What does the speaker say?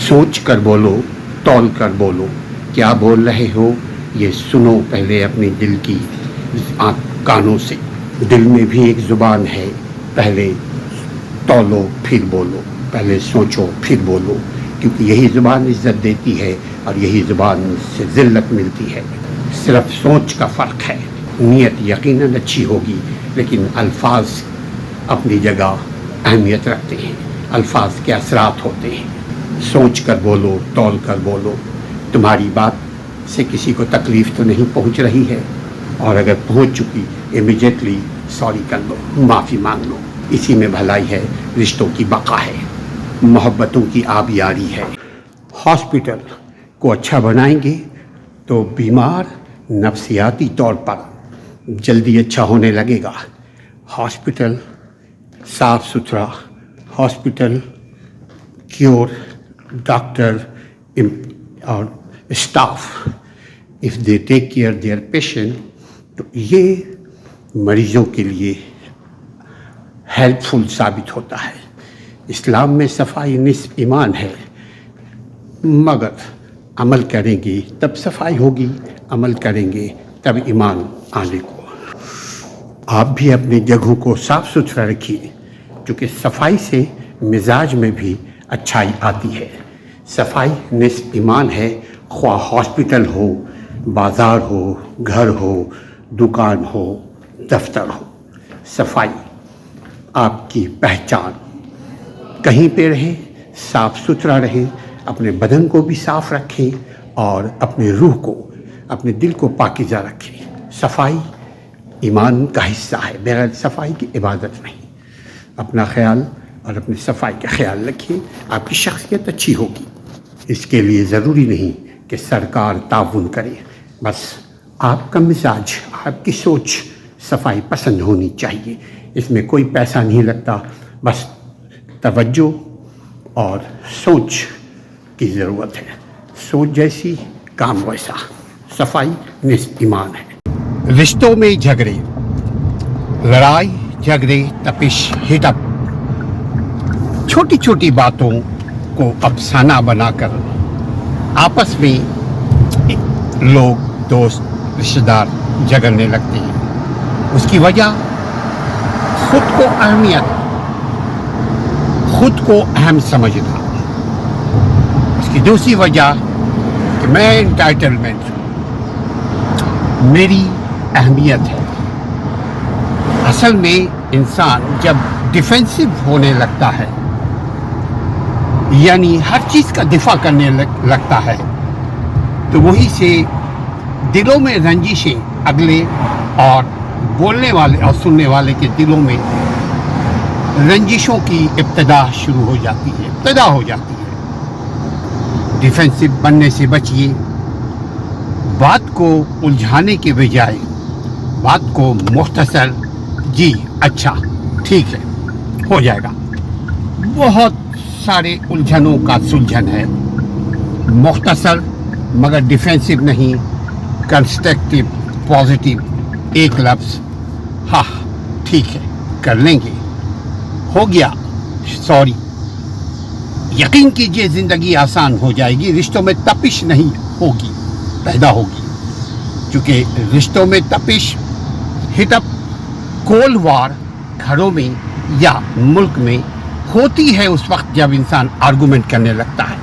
سوچ کر بولو، تول کر بولو، کیا بول رہے ہو یہ سنو پہلے اپنے دل کی کانوں سے۔ دل میں بھی ایک زبان ہے، پہلے تولو پھر بولو، پہلے سوچو پھر بولو، کیونکہ یہی زبان عزت دیتی ہے اور یہی زبان سے ذلت ملتی ہے۔ صرف سوچ کا فرق ہے، نیت یقیناً اچھی ہوگی لیکن الفاظ اپنی جگہ اہمیت رکھتے ہیں، الفاظ کے اثرات ہوتے ہیں۔ سوچ کر بولو، تول کر بولو۔ تمہاری بات سے کسی کو تکلیف تو نہیں پہنچ رہی ہے، اور اگر پہنچ چکی امیڈیٹلی سوری کر لو، معافی مانگ لو۔ اسی میں بھلائی ہے، رشتوں کی بقا ہے، محبتوں کی آبیاری ہے۔ ہاسپٹل کو اچھا بنائیں گے تو بیمار نفسیاتی طور پر جلدی اچھا ہونے لگے گا۔ ہاسپٹل صاف ستھرا، ہاسپٹل کیور، ڈاکٹر اور staff if they take care their patient, تو یہ مریضوں کے لیے ہیلپ فل ثابت ہوتا ہے۔ اسلام میں صفائی نصف ایمان ہے، مگر عمل کریں گے تب صفائی ہوگی، عمل کریں گے تب ایمان آنے کو۔ آپ بھی اپنی جگہوں کو صاف ستھرا رکھیے، کیونکہ صفائی سے مزاج میں بھی اچھائی آتی ہے۔ صفائی نصف ایمان ہے، خواہ ہاسپٹل ہو، بازار ہو، گھر ہو، دکان ہو، دفتر ہو۔ صفائی آپ کی پہچان، کہیں پہ رہیں صاف ستھرا رہیں، اپنے بدن کو بھی صاف رکھیں اور اپنے روح کو، اپنے دل کو پاکیزہ رکھیں۔ صفائی ایمان کا حصہ ہے، بغیر صفائی کی عبادت نہیں۔ اپنا خیال اور اپنی صفائی کا خیال رکھیے، آپ کی شخصیت اچھی ہوگی۔ اس کے لیے ضروری نہیں کہ سرکار تعاون کرے، بس آپ کا مزاج، آپ کی سوچ صفائی پسند ہونی چاہیے۔ اس میں کوئی پیسہ نہیں لگتا، بس توجہ اور سوچ کی ضرورت ہے۔ سوچ جیسی کام ویسا۔ صفائی نصف ایمان ہے۔ رشتوں میں جھگڑے، لڑائی جھگڑے، تپش، ہٹ اپ، چھوٹی چھوٹی باتوں کو افسانہ بنا کر آپس میں لوگ، دوست، رشتہ دار جھگڑنے لگتے ہیں۔ اس کی وجہ خود کو اہم سمجھنا۔ اس کی دوسری وجہ کہ میں انٹائٹلمنٹ، میری اہمیت ہے۔ اصل میں انسان جب ڈیفینسو ہونے لگتا ہے، یعنی ہر چیز کا دفاع کرنے لگتا ہے، تو وہی سے دلوں میں رنجشیں، اگلے اور بولنے والے اور سننے والے کے دلوں میں رنجشوں کی ابتدا ہو جاتی ہے۔ ڈیفینسو بننے سے بچیے، بات کو الجھانے کے بجائے بات کو مختصر، جی اچھا ٹھیک ہے ہو جائے گا۔ بہت سارے الجھنوں کا سلجھن ہے، مختصر مگر ڈیفینسو نہیں، کنسٹرکٹیو، پازیٹیو، ایک لفظ، ہاں ٹھیک ہے کر لیں گے، ہو گیا، سوری۔ یقین کیجئے زندگی آسان ہو جائے گی، رشتوں میں تپش نہیں ہوگی، پیدا ہوگی۔ کیونکہ رشتوں میں تپش، ہٹ اپ، کولڈ وار گھروں میں یا ملک میں ہوتی ہے اس وقت جب انسان آرگومنٹ کرنے لگتا ہے۔